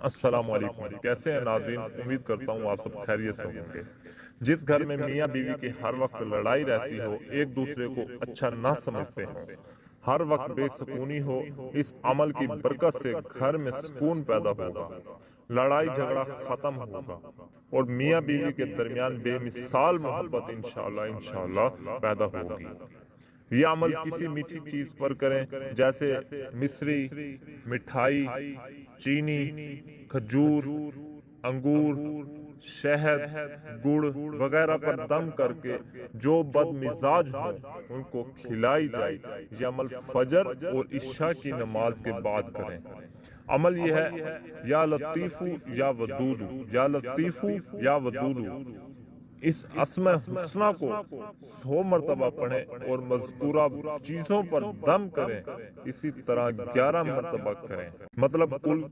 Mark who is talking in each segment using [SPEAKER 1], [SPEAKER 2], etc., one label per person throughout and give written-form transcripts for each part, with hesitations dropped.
[SPEAKER 1] السلام علیکم، کیسے ہیں ناظرین؟ امید کرتا ہوں آپ سب خیریت سے ہوں گے۔ جس گھر میں میاں بیوی کی ہر وقت لڑائی رہتی ہو، ایک دوسرے کو اچھا نہ سمجھتے ہوں، ہر وقت بے سکونی ہو، اس عمل کی برکت سے گھر میں سکون پیدا ہوگا، لڑائی جھگڑا ختم ہوگا اور میاں بیوی کے درمیان بے مثال محبت انشاءاللہ پیدا ہوگی۔ یہ عمل کسی میٹھی چیز پر کریں، جیسے مصری، مٹھائی، چینی، کھجور، انگور، شہد، گڑ وغیرہ پر دم کر کے جو بد مزاج ہوں ان کو کھلائی جائے۔ یہ عمل فجر اور عشاء کی نماز کے بعد کریں۔ عمل یہ ہے، یا لطیفو یا ودودو، یا لطیفو یا ودودو۔ اس اسم حسنہ کو 100 مرتبہ پڑھیں اور مذکورہ چیزوں پر دم کریں، اسی طرح 11 مرتبہ کریں، مطلب کل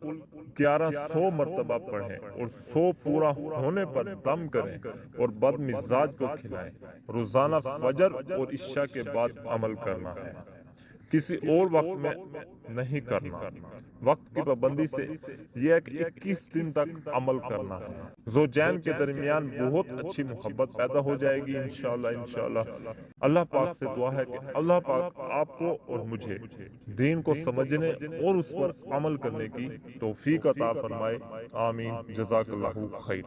[SPEAKER 1] 1100 مرتبہ پڑھیں اور 100 پورا ہونے پر دم کریں اور بد مزاج کو کھلائیں۔ روزانہ فجر اور عشاء کے بعد عمل کرنا ہے، کسی اور وقت میں نہیں کرنا۔ وقت کی پابندی سے یہ ہے کہ 21 دن تک عمل کرنا ہے۔ زوجین کے درمیان بہت اچھی محبت پیدا ہو جائے گی انشاءاللہ۔ اللہ پاک سے دعا ہے کہ اللہ پاک آپ کو اور مجھے دین کو سمجھنے اور اس پر عمل کرنے کی توفیق عطا فرمائے۔ آمین۔ جزاک اللہ خیر۔